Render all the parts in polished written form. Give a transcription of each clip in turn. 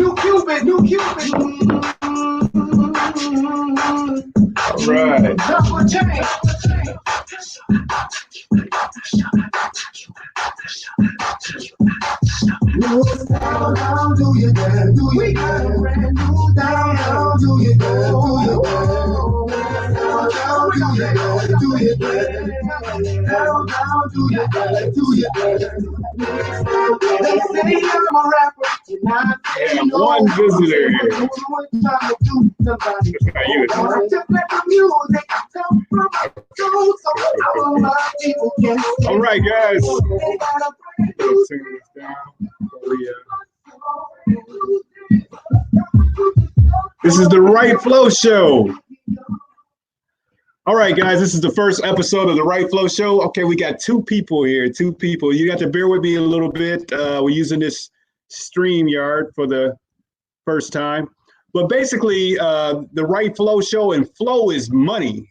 All right. Down, do you dare? Do you dare? Down, do you dare? Do you dare? Down, do you dare? Do you dare? Down, do you dare? Do you dare? They say I'm a rapper. Yeah, one visitor here. That's not you. All right, guys. This is the Wright Flow Show. All right, guys, this is the first episode of the Wright Flow Show. Okay, we got two people here, two people. You got to bear with me a little bit. We're using this StreamYard for the first time. But basically, the Wright Flow Show, and flow is money.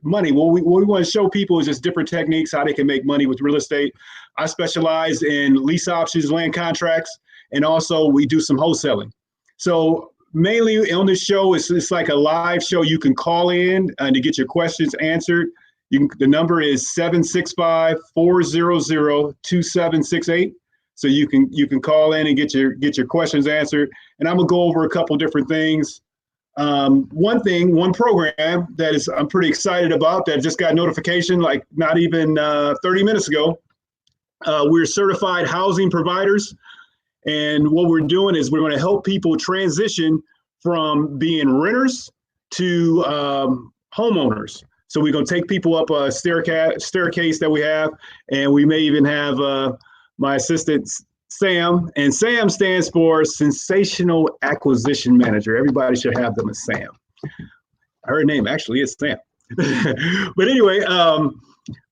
Money. What we want to show people is just different techniques, how they can make money with real estate. I specialize in lease options, land contracts, and also we do some wholesaling. So mainly on this show, it's like a live show. You can call in to get your questions answered. The number is 765-400-2768. So you can call in and get your questions answered. And I'm gonna go over a couple different things. One program that I'm pretty excited about that just got notification like not even 30 minutes ago. We're certified housing providers. And what we're doing is we're going to help people transition from being renters to homeowners. So we're going to take people up a staircase that we have, and we may even have my assistant, Sam. And Sam stands for Sensational Acquisition Manager. Everybody should have them as Sam. Her name actually is Sam. But anyway,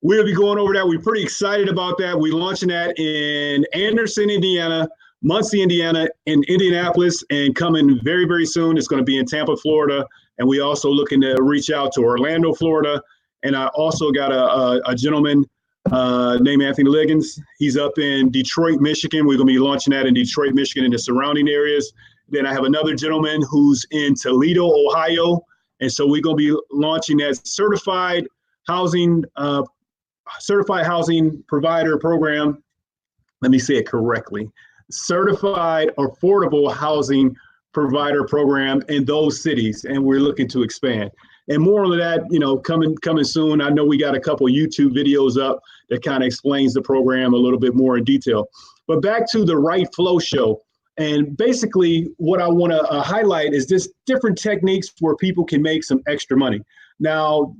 we'll be going over that. We're pretty excited about that. We're launching that in Anderson, Indiana, Muncie, Indiana, in Indianapolis, and coming very, very soon. It's going to be in Tampa, Florida. And we also looking to reach out to Orlando, Florida. And I also got a gentleman named Anthony Liggins. He's up in Detroit, Michigan. We're going to be launching that in Detroit, Michigan, and the surrounding areas. Then I have another gentleman who's in Toledo, Ohio. And so we're going to be launching that certified housing provider program. Let me say it correctly. Certified affordable housing provider program in those cities, and we're looking to expand. And more on that, coming soon. I know we got a couple YouTube videos up that kind of explains the program a little bit more in detail. But back to the Wright Flow Show, and basically what I want to highlight is just different techniques where people can make some extra money. Now,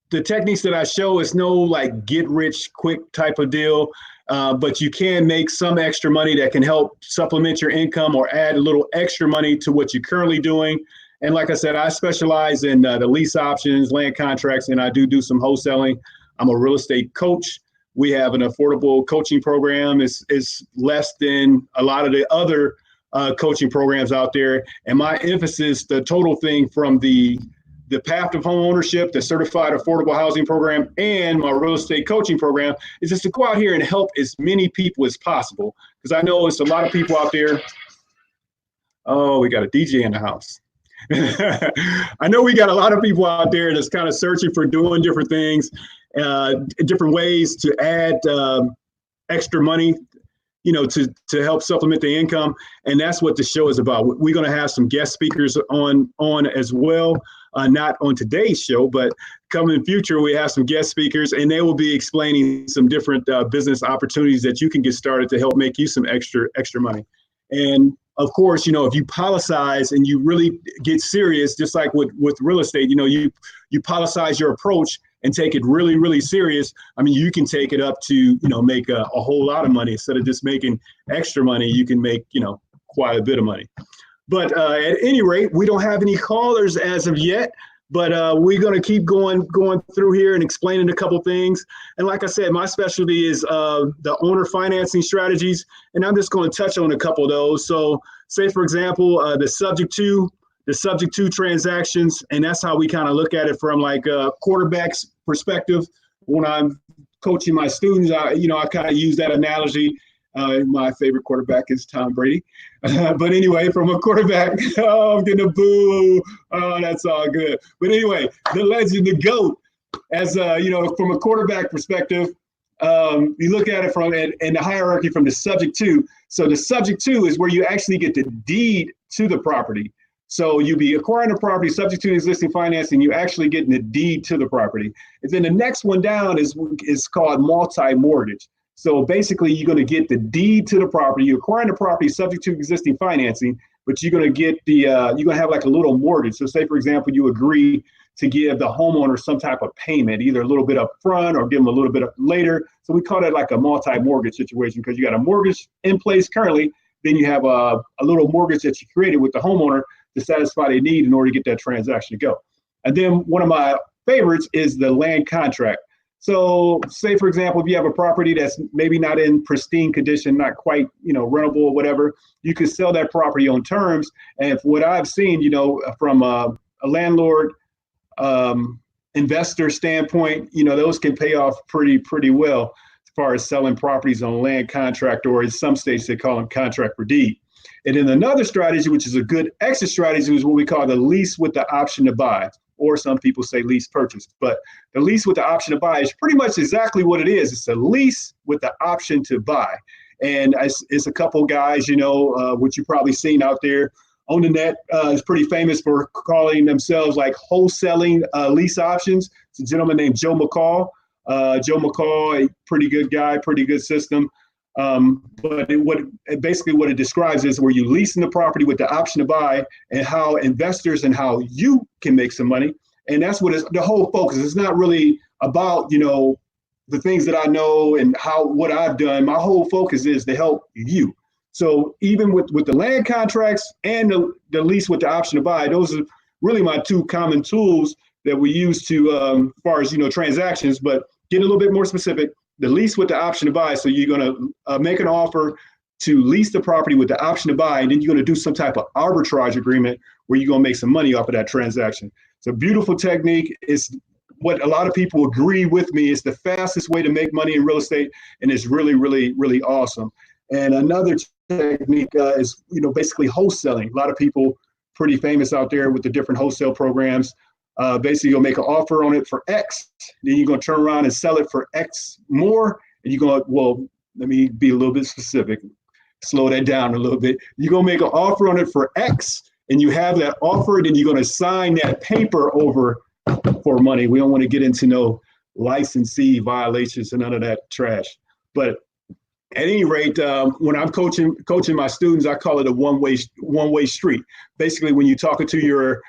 the techniques that I show is no like get rich quick type of deal. But you can make some extra money that can help supplement your income or add a little extra money to what you're currently doing. And like I said, I specialize in the lease options, land contracts, and I do some wholesaling. I'm a real estate coach. We have an affordable coaching program. It's less than a lot of the other coaching programs out there. And my emphasis, the total thing from the path of home ownership, the certified affordable housing program, and my real estate coaching program is just to go out here and help as many people as possible. Because I know it's a lot of people out there. Oh, we got a DJ in the house. I know we got a lot of people out there that's kind of searching for doing different things, different ways to add extra money, to help supplement the income. And that's what the show is about. We're going to have some guest speakers on as well. Not on today's show, but coming in future, we have some guest speakers, and they will be explaining some different business opportunities that you can get started to help make you some extra money. And of course, if you politicize and you really get serious, just like with real estate, you politicize your approach and take it really, really serious. I mean, you can take it up to, make a whole lot of money. Instead of just making extra money, you can make, quite a bit of money. But at any rate, we don't have any callers as of yet, but we're going to keep going through here and explaining a couple things. And like I said, my specialty is the owner financing strategies, and I'm just going to touch on a couple of those. So say, for example, the subject to transactions, and that's how we kind of look at it from like a quarterback's perspective. When I'm coaching my students, I kind of use that analogy. My favorite quarterback is Tom Brady. But anyway, from a quarterback, oh, I'm getting a boo. Oh, that's all good. But anyway, the legend, the GOAT, as from a quarterback perspective, you look at it from and the hierarchy from the subject to. So the subject to is where you actually get the deed to the property. So you be acquiring the property subject to existing financing, you actually getting the deed to the property. And then the next one down is called multi-mortgage. So basically you're going to get the deed to the property, you're acquiring the property subject to existing financing, but you're going to get you're going to have like a little mortgage. So say, for example, you agree to give the homeowner some type of payment, either a little bit up front or give them a little bit up later. So we call that like a multi-mortgage situation because you got a mortgage in place currently, then you have a little mortgage that you created with the homeowner to satisfy their need in order to get that transaction to go. And then one of my favorites is the land contract. So say, for example, if you have a property that's maybe not in pristine condition, not quite, rentable or whatever, you can sell that property on terms. And from what I've seen, from a landlord investor standpoint, those can pay off pretty well as far as selling properties on land contract, or in some states they call them contract for deed. And then another strategy, which is a good exit strategy, is what we call the lease with the option to buy, or some people say lease purchase. But the lease with the option to buy is pretty much exactly what it is. It's a lease with the option to buy. And it's a couple guys, which you've probably seen out there on the net, is pretty famous for calling themselves like wholesaling lease options. It's a gentleman named Joe McCall. Joe McCall, a pretty good guy, pretty good system. But what it describes is where you leasing the property with the option to buy, and how investors and how you can make some money. And that's what the whole focus. It's not really about, the things that I know and what I've done. My whole focus is to help you. So even with the land contracts and the lease with the option to buy, those are really my two common tools that we use to, as far as, transactions. But get a little bit more specific, the lease with the option to buy. So you're going to make an offer to lease the property with the option to buy, and then you're going to do some type of arbitrage agreement where you're going to make some money off of that transaction. It's a beautiful technique. It's what a lot of people agree with me. It's the fastest way to make money in real estate, and it's really, really, really awesome. And another technique is, basically wholesaling. A lot of people pretty famous out there with the different wholesale programs. Basically, you'll make an offer on it for X, then you're going to turn around and sell it for X more. And you're going to, well, let me be a little bit specific, slow that down a little bit. You're going to make an offer on it for X, and you have that offer, then you're going to sign that paper over for money. We don't want to get into no licensee violations and none of that trash. But at any rate, when I'm coaching my students, I call it a one-way street. Basically, when you're talking to your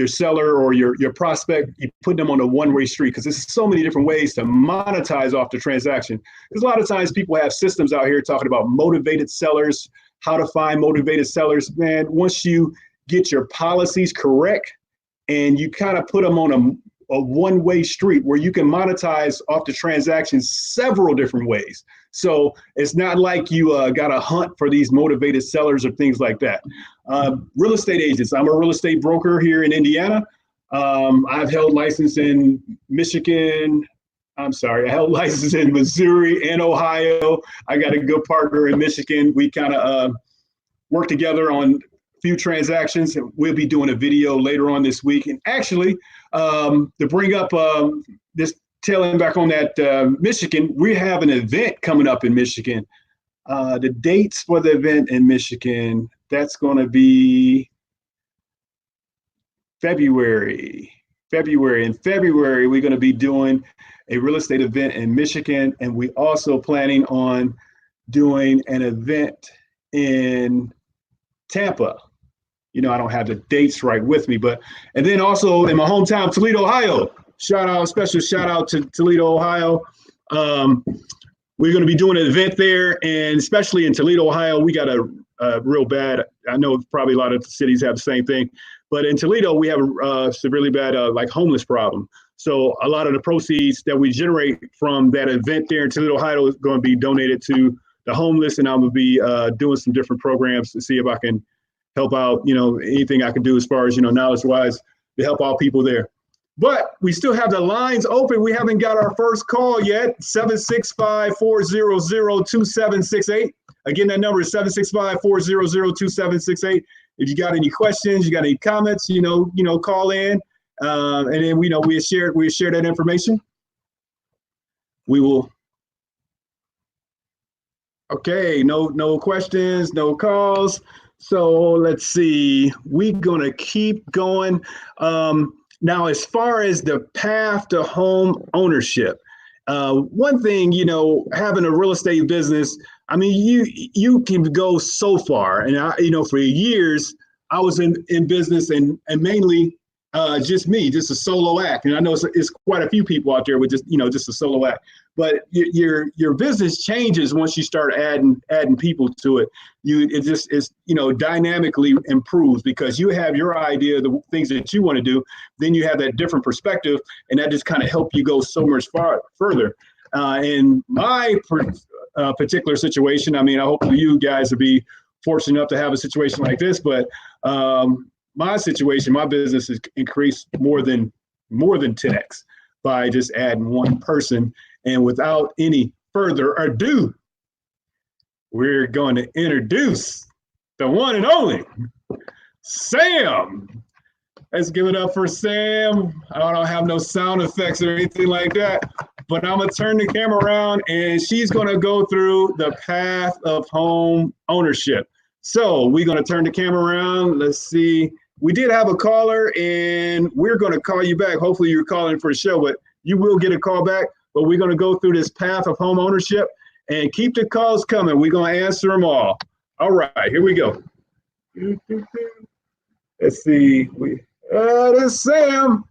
seller or your prospect, you put them on a one-way street, because there's so many different ways to monetize off the transaction. Because a lot of times people have systems out here talking about motivated sellers, how to find motivated sellers. Man, once you get your policies correct and you kind of put them on a one-way street where you can monetize off the transaction several different ways. So it's not like you got to hunt for these motivated sellers or things like that. Real estate agents. I'm a real estate broker here in Indiana. I've held license in Michigan. I held license in Missouri and Ohio. I got a good partner in Michigan. We kind of work together on few transactions, and we'll be doing a video later on this week. And actually, to bring up this tailing back on that Michigan, we have an event coming up in Michigan. The dates for the event in Michigan, that's going to be February. In February, we're going to be doing a real estate event in Michigan, and we also planning on doing an event in Tampa. I don't have the dates right with me, and then also in my hometown, Toledo, Ohio. Special shout out to Toledo, Ohio. We're going to be doing an event there, and especially in Toledo, Ohio, we got a real bad, I know probably a lot of cities have the same thing, but in Toledo, we have a severely bad homeless problem. So a lot of the proceeds that we generate from that event there in Toledo, Ohio is going to be donated to the homeless, and I'm going to be doing some different programs to see if I can help out, anything I can do as far as, knowledge-wise to help out people there. But we still have the lines open. We haven't got our first call yet. 765-400-2768. Again, that number is 765-400-2768. If you got any questions, you got any comments, call in. And then we share that information. We will. Okay, no questions, no calls. So let's see. We're gonna keep going. Now, as far as the path to home ownership, one thing, having a real estate business, I mean, you can go so far. And for years, I was in business and mainly just me, just a solo act. And I know it's quite a few people out there with just a solo act. But your business changes once you start adding people to it. It's dynamically improves because you have your idea of the things that you want to do. Then you have that different perspective, and that just kind of help you go so much further. In my particular situation, I mean, I hope you guys will be fortunate enough to have a situation like this. But my situation, my business has increased more than 10x by just adding one person. And without any further ado, we're going to introduce the one and only Sam. Let's give it up for Sam. I don't have no sound effects or anything like that, but I'm going to turn the camera around and she's going to go through the path of home ownership. So we're going to turn the camera around. Let's see. We did have a caller and we're going to call you back. Hopefully you're calling for the show, but you will get a call back. But we're going to go through this path of home ownership and keep the calls coming. We're going to answer them all. All right, here we go. Let's see. There's Sam.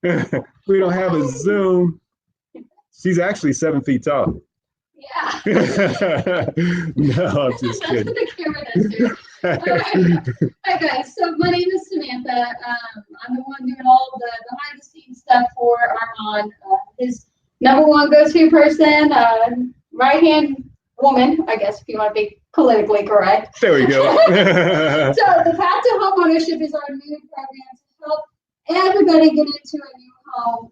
We don't have a Zoom. She's actually 7 feet tall. Yeah. No, I'm just kidding. That's what the camera does too. Right. Hi guys, so my name is Samantha. I'm the one doing all the behind the scenes stuff for Armand. His number one go-to person, right-hand woman, I guess, if you want to be politically correct. There we go. So the Path to Home Ownership is our new program to help everybody get into a new home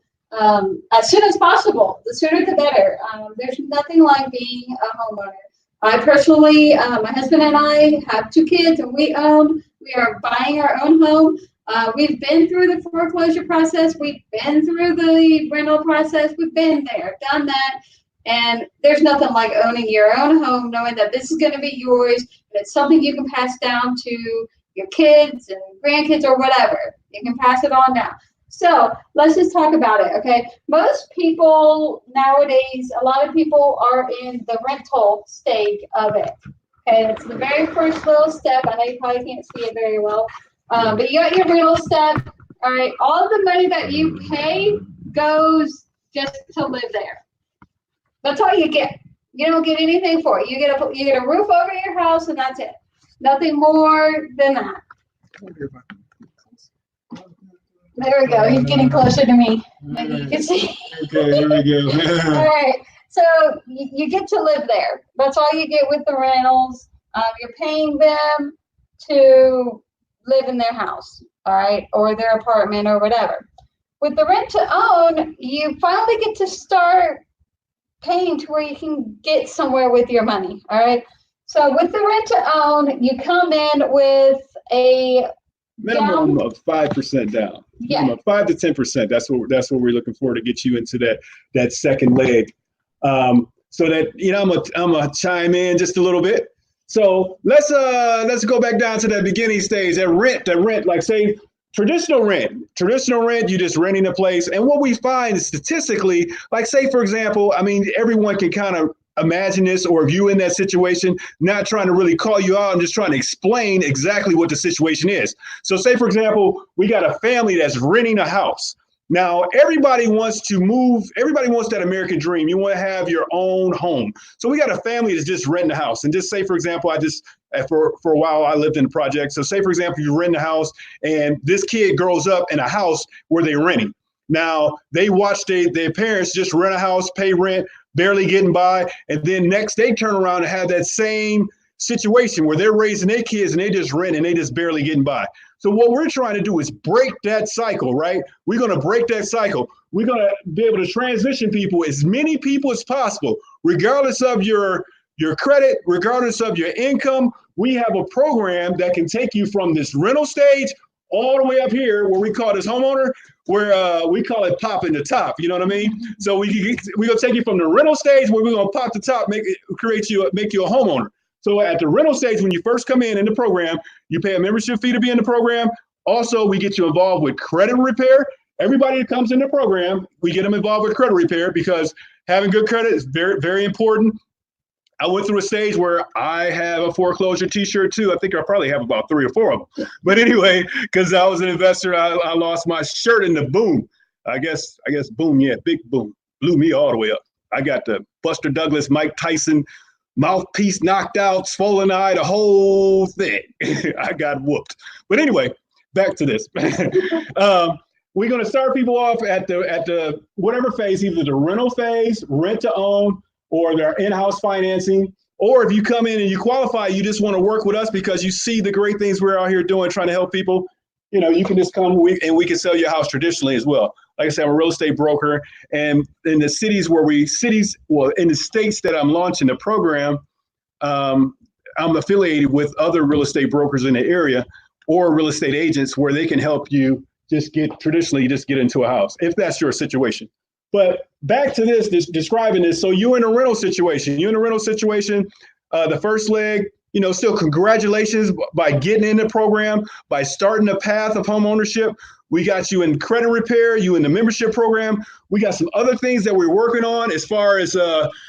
as soon as possible. The sooner the better. There's nothing like being a homeowner. I personally, my husband and I have 2 kids and we are buying our own home. We've been through the foreclosure process. We've been through the rental process. We've been there, done that. And there's nothing like owning your own home, knowing that this is going to be yours. And it's something you can pass down to your kids and grandkids or whatever. You can pass it on down. So let's just talk about it, okay? Most people nowadays, a lot of people are in the rental stage of it, okay? It's the very first little step. I know you probably can't see it very well. But you got your rental step, all right? All the money that you pay goes just to live there. That's all you get. You don't get anything for it. You get a roof over your house, and that's it. Nothing more than that. There we go. He's getting closer to me. Maybe you can see. Okay, here we go. All right. So you get to live there. That's all you get with the rentals. You're paying them to live in their house, all right, or their apartment or whatever. With the rent to own, you finally get to start paying to where you can get somewhere with your money, all right? So with the rent to own, you come in with a minimum of 5% down. Yeah. Minimum 5 to 10%. That's what we're looking for to get you into that second leg. So that I'm gonna chime in just a little bit. So let's go back down to that beginning stage. That rent, like say traditional rent, you just renting a place. And what we find is statistically, like say for example, I mean everyone can kind of imagine this, or if you in that situation, not trying to really call you out, I'm just trying to explain exactly what the situation is. So say for example, we got a family that's renting a house. Now, everybody wants to move. Everybody wants that American dream. You want to have your own home. So we got a family that's just renting a house. And just say, for example, for a while, I lived in the project. So say, for example, you rent a house and this kid grows up in a house where they're renting. Now, they watch their parents just rent a house, pay rent, barely getting by. And then next they turn around and have that same situation where they're raising their kids and they just rent and they just barely getting by. So what we're trying to do is break that cycle, right? We're going to break that cycle. We're going to be able to transition people, as many people as possible, regardless of your credit, regardless of your income. We have a program that can take you from this rental stage all the way up here, where we call this homeowner, where we call it popping the top. You know what I mean? So we're going to take you from the rental stage, where we're going to pop the top, make you a homeowner. So at the rental stage, when you first come in the program, you pay a membership fee to be in the program. Also, we get you involved with credit repair. Everybody that comes in the program, we get them involved with credit repair, because having good credit is very, very important. I went through a stage where I have a foreclosure t-shirt too. I think I probably have about 3 or 4 of them. But anyway, because I was an investor, I lost my shirt in the boom. I guess boom, yeah, big boom. Blew me all the way up. I got the Buster Douglas, Mike Tyson mouthpiece knocked out, swollen eye, the whole thing. I got whooped. But anyway, back to this. We're going to start people off at the whatever phase, either the rental phase, rent to own, or their in-house financing. Or if you come in and you qualify, you just want to work with us because you see the great things we're out here doing, trying to help people. You can just come and we can sell your house traditionally as well. Like I said, I'm a real estate broker, and in the in the states that I'm launching the program, I'm affiliated with other real estate brokers in the area or real estate agents where they can help you just get into a house if that's your situation. But back to this describing this. So you're in a rental situation. The first leg, still congratulations by getting in the program, by starting the path of home ownership. We got you in credit repair, you in the membership program. We got some other things that we're working on as far as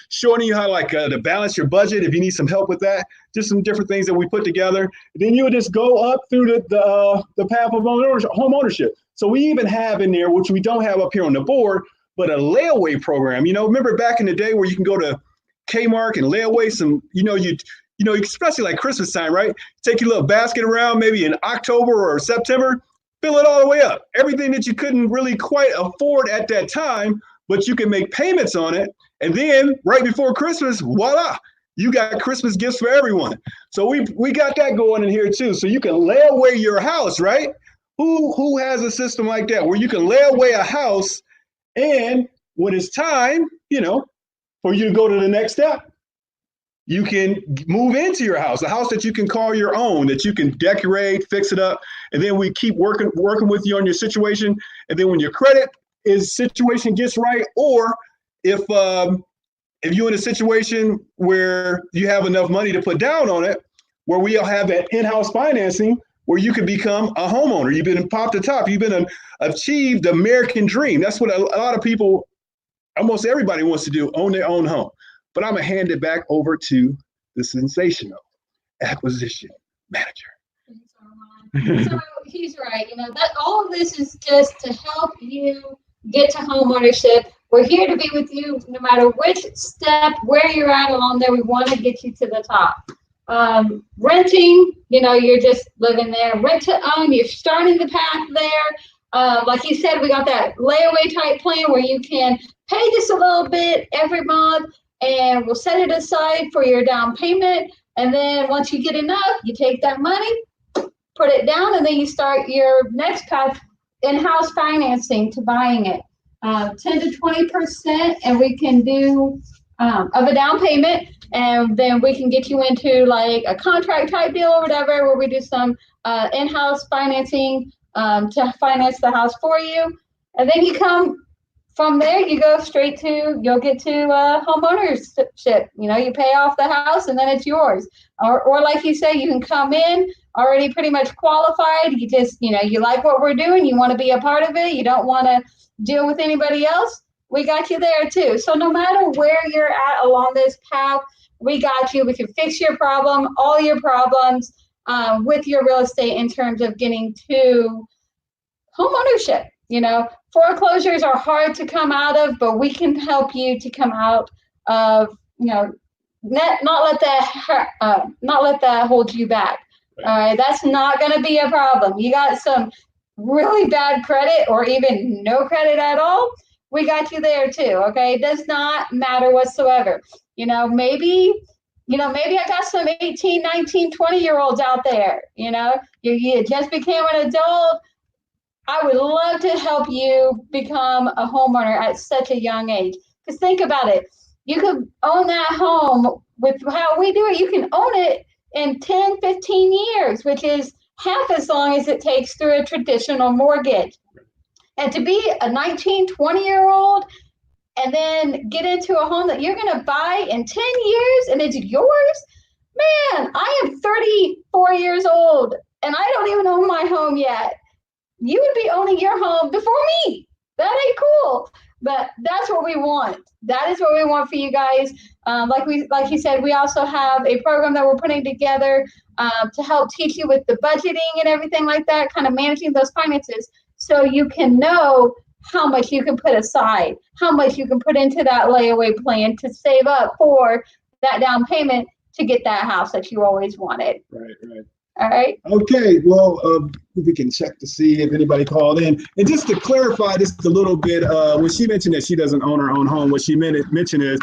showing you how to balance your budget if you need some help with that. Just some different things that we put together. Then you would just go up through the path of home ownership. So we even have in there, which we don't have up here on the board, but a layaway program. Remember back in the day where you can go to Kmart and lay away some, especially like Christmas time, right? Take your little basket around maybe in October or September, fill it all the way up. Everything that you couldn't really quite afford at that time, but you can make payments on it. And then right before Christmas, voila, you got Christmas gifts for everyone. So we got that going in here too. So you can lay away your house, right? Who has a system like that where you can lay away a house, and when it's time, for you to go to the next step, you can move into your house, a house that you can call your own, that you can decorate, fix it up, and then we keep working with you on your situation. And then when your credit situation gets right, or if you're in a situation where you have enough money to put down on it, where we'll have that in-house financing where you can become a homeowner. You've been popped the top. You've been achieved the American dream. That's what a lot of people, almost everybody wants to do, own their own home. But I'm going to hand it back over to the sensational acquisition manager. So he's right. That all of this is just to help you get to home ownership. We're here to be with you no matter which step, where you're at along there. We want to get you to the top. Renting, you're just living there. Rent to own, you're starting the path there. Like you said, we got that layaway type plan where you can pay just a little bit every month, and we'll set it aside for your down payment. And then once you get enough, you take that money, put it down, and then you start your next path, in-house financing to buying it. 10 to 20%, and we can do of a down payment, and then we can get you into like a contract type deal or whatever, where we do some in-house financing to finance the house for you. And then you come from there, you go straight to, you'll get to home ownership. You pay off the house and then it's yours. Or like you say, you can come in already pretty much qualified. You just, you like what we're doing. You want to be a part of it. You don't want to deal with anybody else. We got you there too. So no matter where you're at along this path, we got you. We can fix your problem, all your problems with your real estate in terms of getting to home ownership. Foreclosures are hard to come out of, but we can help you to come out of, not let that hold you back. All right, that's not going to be a problem. You got some really bad credit or even no credit at all, we got you there too. Okay, it does not matter whatsoever. Maybe maybe I got some 18, 19, 20-year-olds out there, you just became an adult. I would love to help you become a homeowner at such a young age. Because think about it. You could own that home with how we do it. You can own it in 10, 15 years, which is half as long as it takes through a traditional mortgage. And to be a 19, 20-year-old and then get into a home that you're going to buy in 10 years and it's yours, man, I am 34 years old and I don't even own my home yet. You would be owning your home before me. That ain't cool. But that's what we want. That is what we want for you guys. Like you said, we also have a program that we're putting together to help teach you with the budgeting and everything like that, kind of managing those finances, so you can know how much you can put aside, how much you can put into that layaway plan to save up for that down payment to get that house that you always wanted. Right. All right. Okay. Well, we can check to see if anybody called in. And just to clarify just a little bit, when she mentioned that she doesn't own her own home, what she mentioned is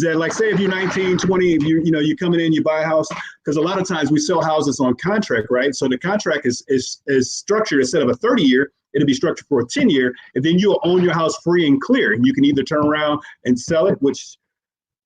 that, like, say if you're 19, 20, if you're coming in, you buy a house, because a lot of times we sell houses on contract, right? So the contract is structured, instead of a 30-year, it'll be structured for a 10-year, and then you'll own your house free and clear. And you can either turn around and sell it, which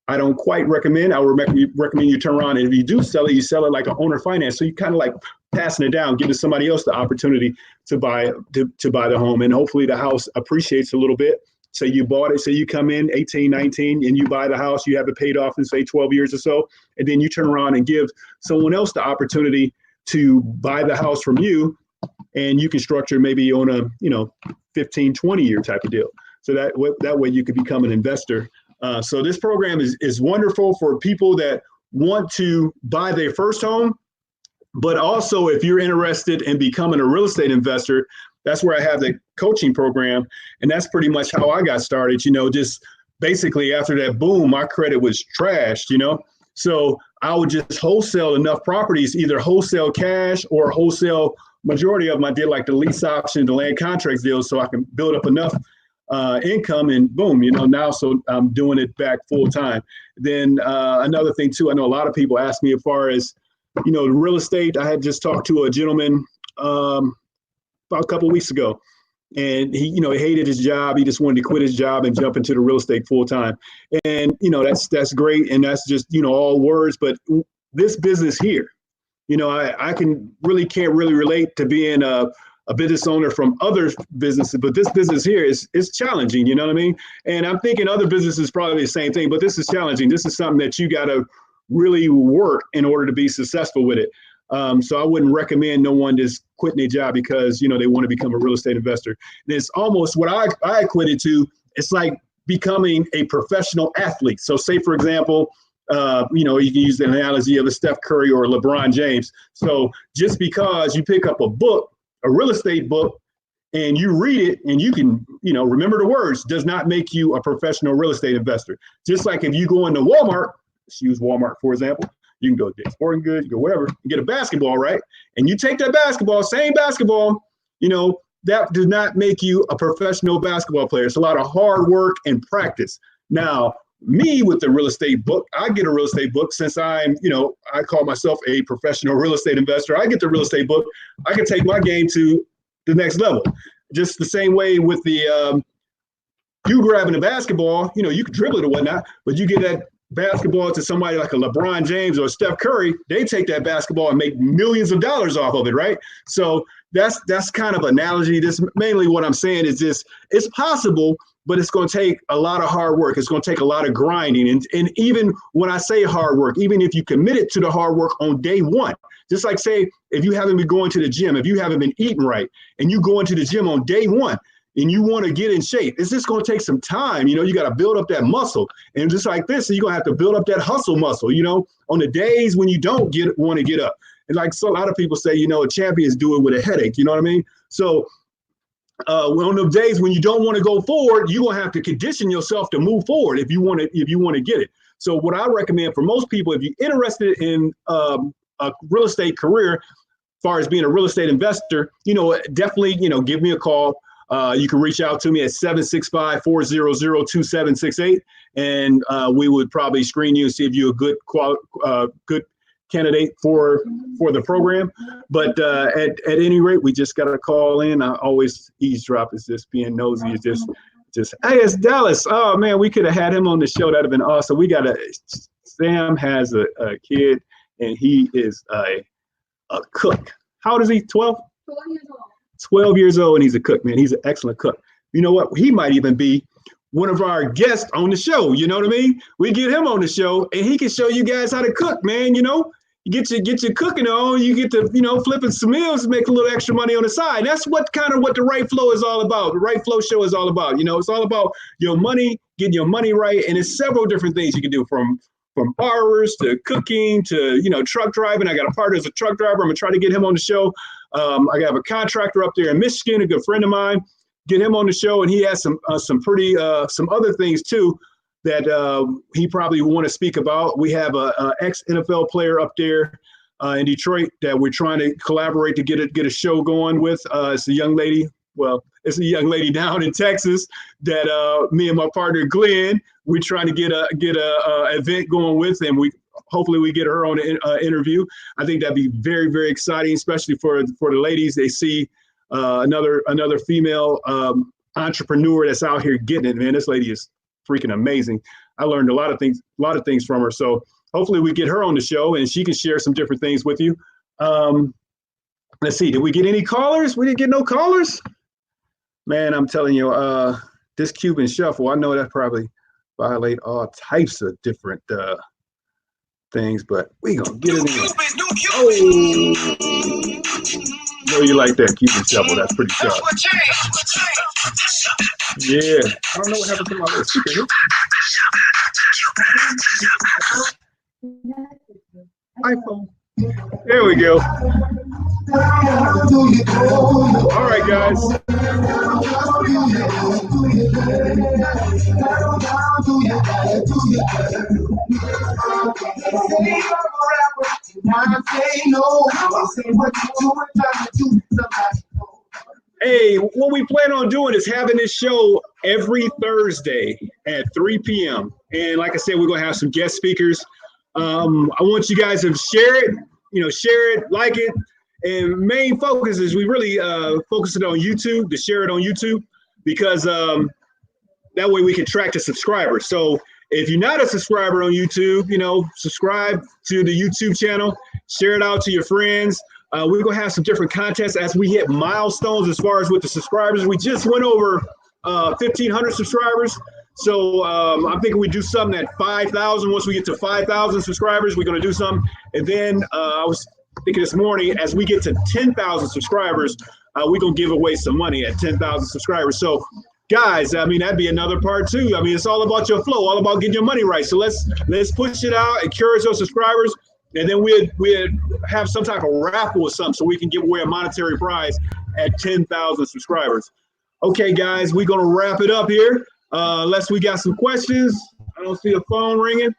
I don't quite recommend. I would recommend you turn around, and if you do sell it, you sell it like an owner finance. So you kind of like passing it down, giving somebody else the opportunity to buy the home, and hopefully the house appreciates a little bit. So you bought it, so you come in 18, 19, and you buy the house, you have it paid off in say 12 years or so, and then you turn around and give someone else the opportunity to buy the house from you, and you can structure maybe on a 15, 20-year type of deal. So that way you could become an investor. So this program is wonderful for people that want to buy their first home, but also if you're interested in becoming a real estate investor, that's where I have the coaching program. And that's pretty much how I got started, just basically after that boom, my credit was trashed, So I would just wholesale enough properties, either wholesale cash or wholesale, majority of them I did like the lease option, the land contracts deals, so I can build up enough income, and boom, now, so I'm doing it back full time. Then another thing too, I know a lot of people ask me as far as, the real estate. I had just talked to a gentleman about a couple of weeks ago, and he hated his job. He just wanted to quit his job and jump into the real estate full time. And, that's great. And that's just, all words, but this business here, I can't really relate to being a business owner from other businesses, but this business here is challenging, you know what I mean? And I'm thinking other businesses probably the same thing, but this is challenging. This is something that you got to really work in order to be successful with it. So I wouldn't recommend no one just quitting their job because, they want to become a real estate investor. And it's almost what I equate it to. It's like becoming a professional athlete. So say, for example, you can use the analogy of a Steph Curry or a LeBron James. So just because you pick up a book, a real estate book, and you read it and you can, remember the words, does not make you a professional real estate investor. Just like if you go into Walmart, let's use Walmart, for example, you can go to Sporting Goods, you go wherever, you get a basketball, right? And you take that basketball, same basketball, that does not make you a professional basketball player. It's a lot of hard work and practice. Now, me with the real estate book, I get a real estate book since I'm, I call myself a professional real estate investor. I get the real estate book. I can take my game to the next level. Just the same way with the, you grabbing the basketball, you can dribble it or whatnot, but you get that basketball to somebody like a LeBron James or Steph Curry, they take that basketball and make millions of dollars off of it, right? So that's kind of analogy. This mainly what I'm saying is this: it's possible, but it's going to take a lot of hard work. It's going to take a lot of grinding. And even when I say hard work, even if you committed to the hard work on day one, just like say, if you haven't been going to the gym, if you haven't been eating right, and you go into the gym on day one, and you want to get in shape, it's just going to take some time. You got to build up that muscle. And just like this, you're going to have to build up that hustle muscle, on the days when you don't want to get up. And like so a lot of people say, champions do it with a headache, you know what I mean? So on the days when you don't want to go forward, you're going to have to condition yourself to move forward if you want to get it. So what I recommend for most people, if you're interested in a real estate career, as far as being a real estate investor, definitely, give me a call. You can reach out to me at 765-400-2768, and we would probably screen you and see if you're a good candidate for the program. But at any rate, we just got to call in. I always eavesdrop, is just being nosy, is just hey, it's Dallas. Oh man, we could have had him on the show. That'd have been awesome. Sam has a kid, and he is a cook. How old is he? 12? 12 years old. 12 years old, and he's a cook, man. He's an excellent cook. You know what? He might even be one of our guests on the show. You know what I mean? We get him on the show, and he can show you guys how to cook, man. You know, you get your cooking on, you get to, flipping some meals, make a little extra money on the side. That's what the Right Flow is all about. The Right Flow show is all about. It's all about your money, getting your money right, and it's several different things you can do, from borrowers to cooking to truck driving. I got a partner as a truck driver. I'm gonna try to get him on the show. I have a contractor up there in Michigan, a good friend of mine. Get him on the show, and he has some other things too that he probably will want to speak about. We have a ex-NFL player up there in Detroit that we're trying to collaborate to get a show going with. It's a young lady. Well, it's a young lady down in Texas that me and my partner Glenn, we're trying to get a event going with, and hopefully we get her on an interview. I think that'd be very, very exciting, especially for the ladies. They see another female entrepreneur that's out here getting it. Man, this lady is freaking amazing. I learned a lot of things from her. So hopefully we get her on the show and she can share some different things with you. Let's see, did we get any callers? We didn't get no callers. Man, I'm telling you, this Cuban shuffle, I know that probably violate all types of different things, but we gonna get it in. Oh, know you like that Cuban shuffle. That's pretty sharp. Yeah, I don't know what happened to my little speaker here. iPhone. There we go. All right, guys. Hey, what we plan on doing is having this show every Thursday at 3 p.m. And like I said, we're going to have some guest speakers. I want you guys to share it, like it. And main focus is we really focus it on YouTube, to share it on YouTube, because that way we can track the subscribers. So if you're not a subscriber on YouTube, subscribe to the YouTube channel, share it out to your friends. We're going to have some different contests as we hit milestones as far as with the subscribers. We just went over 1,500 subscribers. So I'm thinking we do something at 5,000. Once we get to 5,000 subscribers, we're going to do something. And then I was thinking this morning, as we get to 10,000 subscribers, we're going to give away some money at 10,000 subscribers. So guys, that'd be another part too. It's all about your flow, all about getting your money right. So let's push it out, encourage those subscribers. And then we'd have some type of raffle or something so we can give away a monetary prize at 10,000 subscribers. Okay, guys, we're going to wrap it up here. Unless we got some questions. I don't see a phone ringing.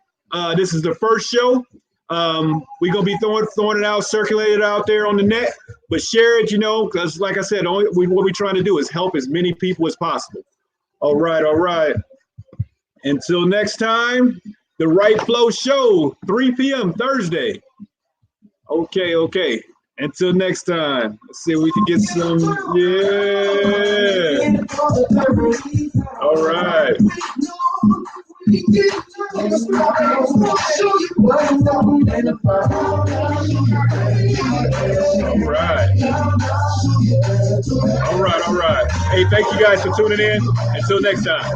This is the first show. We're going to be throwing it out, circulating it out there on the net. But share it, because like I said, what we're trying to do is help as many people as possible. All right. Until next time. The Right Flow Show, 3 p.m. Thursday. Okay. Until next time. Let's see if we can get some. Yeah. All right. All right. Hey, thank you guys for tuning in. Until next time.